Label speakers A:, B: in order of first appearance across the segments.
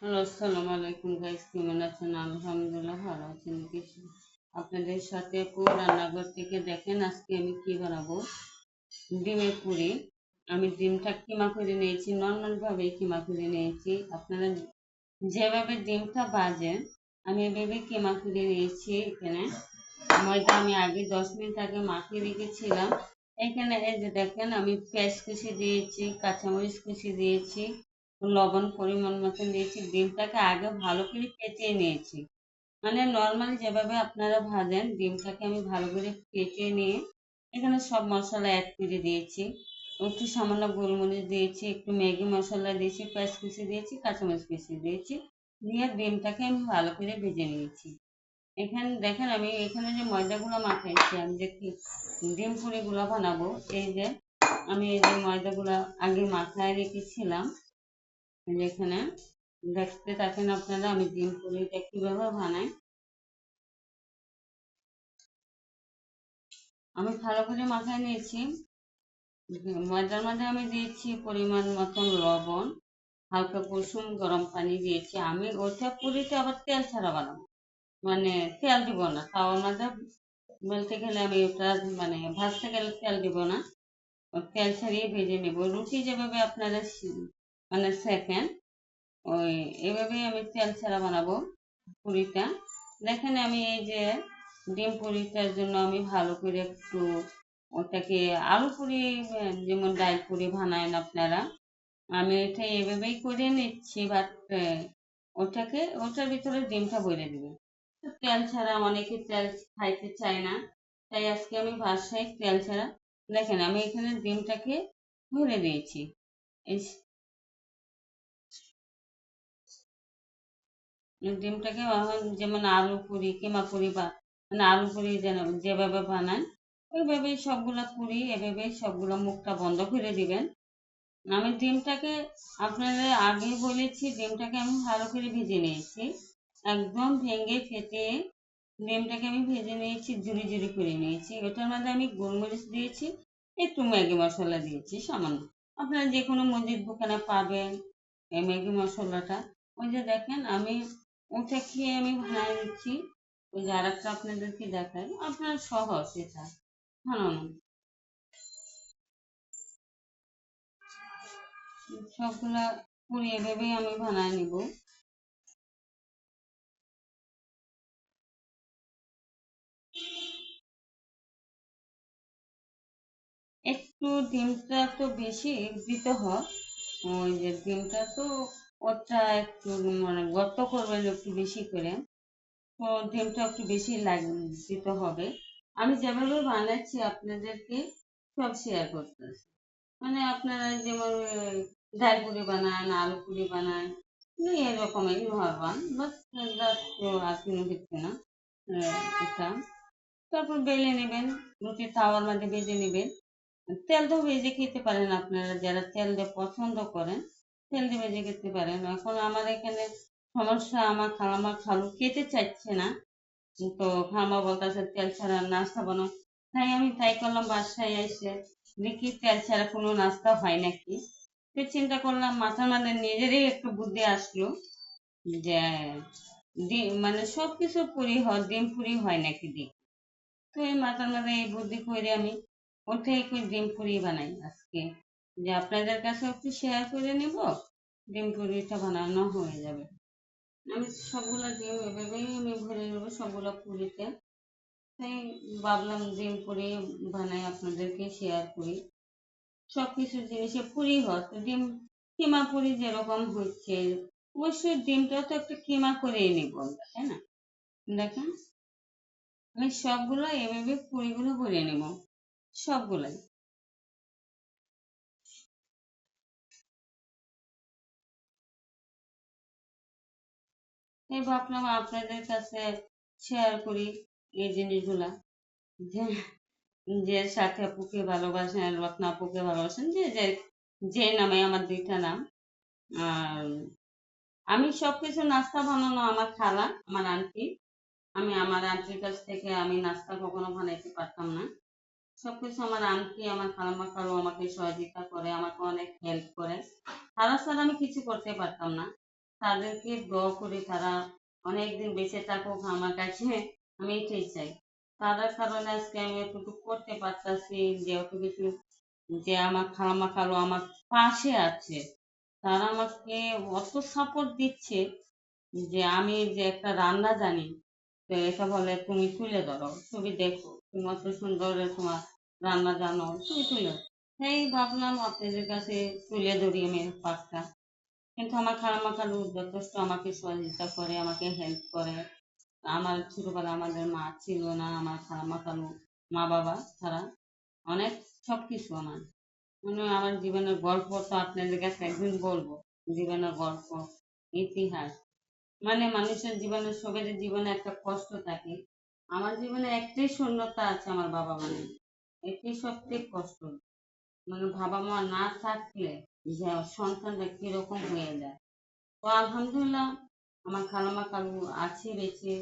A: Hello, আসসালামু আলাইকুম guys, কেমন আছেন? আলহামদুলিল্লাহ ভালো আছেন। কিছু আপনাদের সাথে রান্নাঘর থেকে দেখেন আজকে আমি কি বানাবো। ডিমের পুরি। আমি ডিমটা কিমা করে নিয়েছি, নর্মাল ভাবে কিমা করে নিয়েছি। আপনারা যেভাবে ডিমটা ভাজেন আমি এভাবে কিমা করে নিয়েছি। এখানে ময়দা আমি আগে 10 মিনিট আগে মাখিয়ে রেখেছিলাম। এখানে এই যে দেখেন আমি পেঁয়াজ কুচি দিয়েছি, কাঁচামরিচ কুচি দিয়েছি, লবণ পরিমাণ মতন দিয়েছি। ডিমটাকে আগে ভালো করে ফেটিয়ে নিয়েছি। মানে নর্মালি যেভাবে আপনারা ভাজেন ডিমটাকে আমি ভালো করে ফেটিয়ে নিয়ে এখানে সব মশলা অ্যাড করে দিয়েছি। একটু সামান্য গোলমরিচ দিয়েছি, একটু ম্যাগি মশলা দিয়েছি, পেঁয়াজ কুচি দিয়েছি, কাঁচামরিচ কুচি দিয়েছি, দিয়ে ডিমটাকে আমি ভালো করে ভেজে নিয়েছি। এখানে দেখেন আমি এখানে যে ময়দাগুলো মাখাইছি, আমি যে ডিম পুরিগুলো বানাবো, এই যে আমি এই যে ময়দাগুলো আগে মাখায় রেখেছিলাম। এই যে এখানে দেখতে থাকেন আপনারা আমি ডিম পুরিটা কিভাবে বানাই। আমি ভালো করে মাখায় নিয়েছি। ময়দার মধ্যে আমি দিয়েছি পরিমাণ মতন লবণ, হালকা কুসুম গরম পানি দিয়েছি। আমি ওইটা পুরিটা আবার তেল ছাড়া বানাবো, মানে তেল দিব না। তাওয়ার মধ্যে বলতে গেলে আমি ওটা মানে ভাজতে গেলে তেল দিব না, তেল ছাড়িয়ে ভেজে নেব। রুটি যেভাবে আপনারা মানে সেকেন ওই এভাবেই আমি তেল ছাড়া বানাবো পুরিটা। দেখেন আমি এই যে ডিম পুরিটার জন্য আমি ভালো করে একটু ওটাকে আলু পুরি, যেমন ডাল পুরি বানায়েন আপনারা, আমি এটা এভাবেই করে নিচ্ছি। বাট ওটার ভিতরে ডিমটা ভরে দিবে। তেল ছাড়া অনেকে তেল খাইতে চায় না, তাই আজকে আমি বাসায় তেল ছাড়া। দেখেন আমি এখানে ডিমটাকে ভরে দিয়েছি। এই ডিমটাকে এখন যেমন আলু পুরি কিমা পুরি বা মানে আলু পুরি যেন যেভাবে বানান ওইভাবেই সবগুলা পুরি এভাবেই সবগুলো মুখটা বন্ধ করে দিবেন। আমি ডিমটাকে আপনাদের আগে বলেছি, ডিমটাকে আমি ভালো করে ভেজে নিয়েছি, একদম ভেঙে ফেটে ডিমটাকে আমি ভেজে নিয়েছি, ঝুরি ঝুরি করে নিয়েছি। ওটার মধ্যে আমি গোলমরিচ দিয়েছি, একটু ম্যাগি মশলা দিয়েছি সামান্য। আপনারা যে কোনো মুদির দোকানে পাবেন এই ম্যাগি মশলাটা। ওই যে দেখেন আমি ওটা খেয়ে আমি বানিয়ে নিচ্ছি। ওই যে আর একটা আপনাদেরকে দেখাই, আপনার সহজ এটা বানানো। সবগুলা পুরি এভাবেই আমি বানায় নিব। একটু ডিমটা তো বেশি দিতে হয়। ওই যে ডিমটা তো ওটা একটু মানে গর্ত করবেন একটু বেশি করে, তো ডিমটা একটু বেশি দিতে হবে। আমি যেভাবে বানাচ্ছি আপনাদেরকে সব শেয়ার করতেছি। মানে আপনারা যেমন ডাল পুরি বানান, আলু পুরি বানান, এরকমই নর্মাল, বাস আর কোনো কিছু না। এটা তারপর বেলে নেবেন, রুটির তাওয়ার মধ্যে ভেজে নেবেন। তেল তো ভেজে খেতে পারেন, আপনারা যারা তেল দিয়ে পছন্দ করেন তেল দিয়ে ভেজে খেতে পারেন। এখন আমার এখানে সমস্যা, আমার খালামা খালু খেতে চাইছে না, তো খালামা বলতেছে তেল ছাড়া নাস্তা বানাও। তাই আমি তাই করলাম, বাসায় এসে দেখি তেল ছাড়া কোনো নাস্তা হয় নাকি। তো চিন্তা করলাম, মাথার মধ্যে নিজেরই একটু বুদ্ধি আসলো যে ডিম মানে সবকিছু পুরি হয়, ডিম পুরি হয় নাকি ডিম। তো এই মাথার মধ্যে এই বুদ্ধি করে আমি ওটাই করে ডিম পুরি বানাই আজকে, যে আপনাদের কাছে একটু শেয়ার করে নিব, ডিম পুরিটা বানানো হয়ে যাবে। আমি সবগুলা ডিম এভাবেই আমি ভরে নেবো সবগুলা পুরিতে। তাই ভাবলাম ডিম পুরি বানাই আপনাদেরকে শেয়ার করি। সব কিছু জিনিসে পুরি হয় তো ডিম কিমা পুরি যেরকম হচ্ছে, অবশ্যই ডিমটাও তো একটা কিমা করেই নিব আমরা, তাই না? দেখেন আমি সবগুলো এভাবে পুরিগুলো করে নেব, সবগুলাই। এই ভাবলাম আপনাদের কাছে শেয়ার করি এই জিনিসগুলা, যে যে সাথে আপুকে ভালোবাসেন, রত্না আপুকে ভালোবাসেন, যে যে যে নামে আমার দুইটা নাম। আর আমি সবকিছু নাস্তা বানানো আমার খালা, আমার আন্টি। আমি আমার আন্টির কাছ থেকে আমি নাস্তা কখনো বানাইতে পারতাম না। সবকিছু আমার আন্টি, আমার খালাম্মা খালু আমাকে সহযোগিতা করে, আমাকে অনেক হেল্প করে। তারা ছাড়া আমি কিছু করতে পারতাম না। তাদেরকে দোয়া করি তারা অনেকদিন বেঁচে থাকুক আমার কাছে, আমি এটাই চাই। তাদের কারণে আজকে আমি এতটুকু করতে পারতাছি, যে অত কিছু, যে আমার খালাম্মা খালু আমার পাশে আছে, তারা আমাকে অত সাপোর্ট দিচ্ছে, যে আমি যে একটা রান্না জানি, তো এটা বলে তুমি তুলে ধরো, তুমি দেখো তুমি অত সুন্দর তোমার রান্না জানো, তুমি তুলে ধরো। তাই ভাবলাম আপনাদের কাছে তুলে ধরি আমি পাকটা। কিন্তু আমার খালাম্মা খালু যথেষ্ট আমাকে সহযোগিতা করে, আমাকে হেল্প করে। আমার ছোটবেলা আমাদের মা ছিল না, আমার খালাম্মা খালু, মা বাবা ছাড়া অনেক সবকিছু আমার, মানে আমার জীবনের গল্প তো আপনাদের কাছে একদিন বলবো। জীবনের গল্প, ইতিহাস, মানে মানুষের জীবনে, সবের জীবনে একটা কষ্ট থাকে। আমার জীবনে একটাই শূন্যতা আছে, আমার বাবা মানে এটাই সবথেকে কষ্ট। মানে বাবা মা না থাকলে যে সন্তানটা কিরকম হয়ে যায়। তো আলহামদুলিল্লাহ আমার খালাম্মা কালু আছে বেঁচে,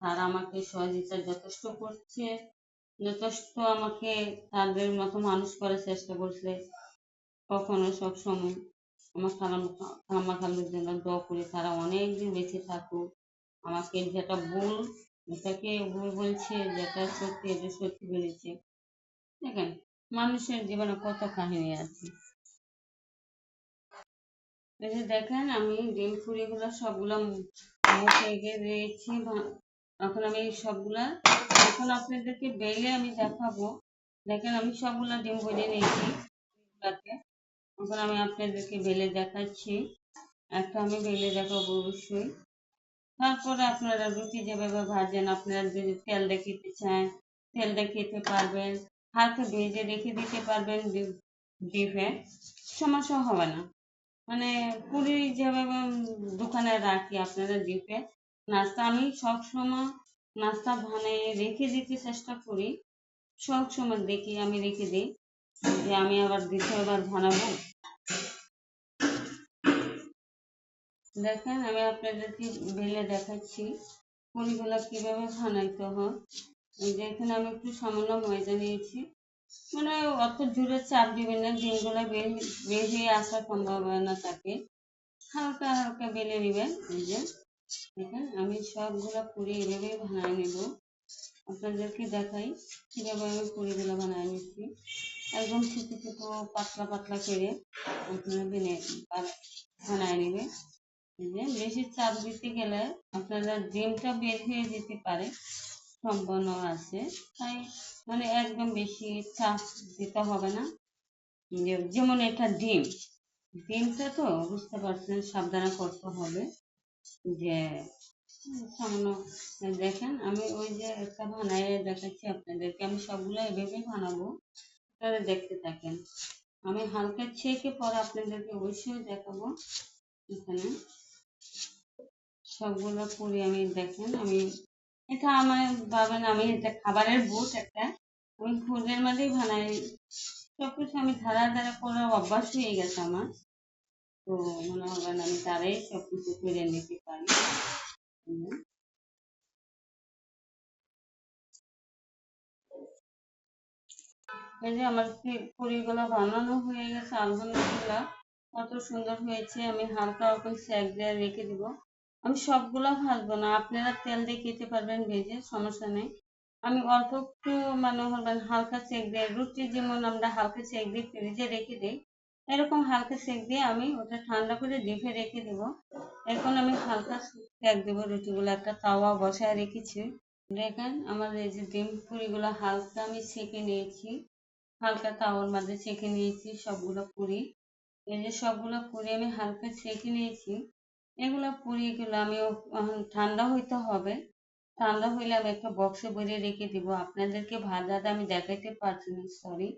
A: তারা আমাকে সহযোগিতা যথেষ্ট করছে, যথেষ্ট আমাকে তাদের মতো মানুষ করার চেষ্টা করছে। কখনো সবসময় আমার খালাম্মা খালুর জন্য দোয়া করি, তারা অনেক দিন বেঁচে থাকুক। আমাকে যেটা ভুল, এটাকে ভুল বলছে, যেটা সত্যি এটা সত্যি বলেছে। দেখেন, মানুষের জীবনে কত কাহিনী আছে। এই যে দেখেন, আমি ডিম ফুলিগুলো সবগুলা মুখে এগিয়ে দিয়েছি। এখন আমি সবগুলা, এখন আপনাদেরকে বেলে আমি দেখাবো। দেখেন, আমি সবগুলা ডিম ভেজে নিয়েছি এগুলাকে। এখন আমি আপনাদেরকে বেলে দেখাচ্ছি। একটা আমি বেলে দেখাবো অবশ্যই। তারপরে আপনারা রুটি যেভাবে ভাজেন, আপনারা যদি তেল দিয়ে খেতে চান তেল দিয়ে খেতে পারবেন, হালকা ভেজে রেখে দিতে পারবেন ডিপে, সমস্যা হবে না। মানে পুরি যেভাবে দোকানে রাখি আপনারা ডিপে নাস্তা, আমি সবসময় নাস্তা বানিয়ে রেখে দিতে চেষ্টা করি। সবসময় দেখি আমি রেখে দিই, যে আমি আবার দ্বিতীয়বার বানাবো। দেখেন, আমি আপনাদেরকে বেলে দেখাচ্ছি পুরিগুলো কিভাবে বানাইতে হয়। এই যে এখানে আমি একটু সামান্য ময়দা নিয়েছি, মানে অত জোরে চাপ দিবেন না, ডিমগুলো বেরিয়ে আসার সম্ভাবনা থাকে। হালকা হালকা বেলে নেবেন। এই যে দেখেন, আমি সবগুলো পুরি এভাবেই বানিয়ে নেব। আপনাদেরকে দেখাই কিভাবে আমি পুরিগুলো বানিয়ে নিচ্ছি। একদম ছোটো ছোটো পাতলা পাতলা করে আপনারা বানিয়ে নেবেন। এই যে বেশি চাপ দিতে গেলে আপনারা ডিমটা বের হয়ে যেতে পারে, সম্ভাবনা আছে। তাই মানে একদম বেশি চাপ দিতে হবে না। যেমন এটা ডিম, ডিমটা তো বুঝতে পারছেন, সাবধানে করতে হবে। যে সামান্য, দেখেন আমি ওই যে একটা বানায় দেখাচ্ছি আপনাদেরকে, আমি সবগুলো এভাবেই বানাবো, আপনারা দেখতে থাকেন। আমি হালকা ছেঁকে পরে আপনাদেরকে অবশ্যই দেখাবো। এখানে সবগুলো পুরি আমি, দেখেন আমি, এটা আমার ভাবেন আমি এটা খাবারের বুট একটা, আমি ভোজের মধ্যেই বানাই। সবকিছু আমি ধারা ধারা করার অভ্যাস হয়ে গেছে আমার। তো মনে হবে না আমি তারাই সবকিছু করে নিতে পারি। এই যে আমার পুরিগুলো বানানো হয়ে গেছে আলহামদুলিল্লাহ, কত সুন্দর হয়েছে। আমি হালকা রকম সেক দিয়ে রেখে দিব। আমি সবগুলো ভাজবো না, আপনারা তেল দিয়ে খেতে পারবেন ভেজে, সমস্যা নেই। আমি অল্প একটু, মানে হবেন হালকা সেক দিয়ে, রুটি যেমন আমরা হালকা সেক দিয়ে ফ্রিজে রেখে দিই, এরকম হালকা সেক দিয়ে আমি ওটা ঠান্ডা করে ডিপে রেখে দেবো। এখন আমি হালকা সেক দেবো রুটিগুলো, একটা তাওয়া বসায় রেখেছি। দেখেন, আমার এই যে ডিম পুরিগুলো হালকা আমি সেকে নিয়েছি, হালকা তাওয়ার মধ্যে সেঁকে নিয়েছি সবগুলো পুরি। এই যে সবগুলো পুরি আমি হালকা সেঁকে নিয়েছি। এগুলো পুরিগুলো আমি ঠান্ডা হইতে হবে। ঠান্ডা হইলে আমি একটা বক্সে ভরে রেখে দিব। আপনাদেরকে ভাজাটা আমি দেখাইতে পারছি না, সরি।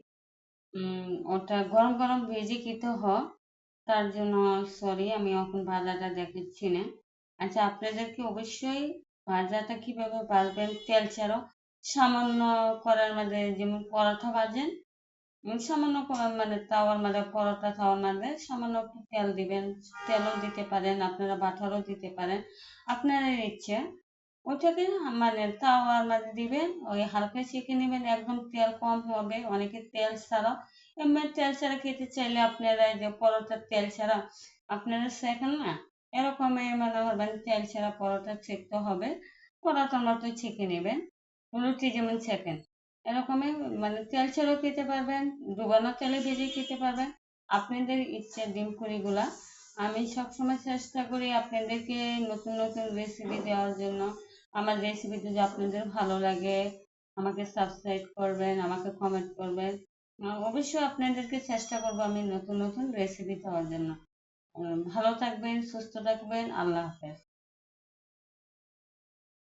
A: ওটা গরম গরম ভেজে খেতে হয়, তার জন্য সরি, আমি এখন ভাজাটা দেখাচ্ছি না। আচ্ছা, আপনাদেরকে অবশ্যই ভাজাটা কিভাবে ভাজবেন, তেল ছাড়াও সামান্য কড়াইয়ের মধ্যে, যেমন পরোটা ভাজেন, সামান্য মানে তাওয়ার মধ্যে, পরোটা তাওয়ার মধ্যে সামান্য একটু তেল দিবেন। তেলও দিতে পারেন আপনারা, বাটারও দিতে পারেন, আপনাদের ইচ্ছে। ওইটাকে মানে তাওয়ার মধ্যে দিবেন, ওই হালকা সেঁকে নেবেন, একদম তেল কম হবে। অনেকে তেল ছাড়া, এমনি তেল ছাড়া খেতে চাইলে আপনারা এই যে পরোটার তেল ছাড়া আপনারা সেঁকেন না, এরকমই মনে করবেন তেল ছাড়া পরোটা সেঁকতে হবে, পরোটার মতোই ছেঁকে নেবেন, রুটি যেমন ছেঁকেন এরকমই, মানে তেল ছাড়াও খেতে পারবেন, ডুবানো তেলে ভেজে খেতে পারবেন, আপনাদের ইচ্ছে ডিম পুরিগুলা। আমি সবসময় চেষ্টা করি আপনাদেরকে নতুন নতুন রেসিপি দেওয়ার জন্য। আমার রেসিপি যদি আপনাদের ভালো লাগে আমাকে সাবস্ক্রাইব করবেন, আমাকে কমেন্ট করবেন। অবশ্যই আপনাদেরকে চেষ্টা করবো আমি নতুন নতুন রেসিপি দেওয়ার জন্য। ভালো থাকবেন, সুস্থ থাকবেন, আল্লাহ হাফেজ।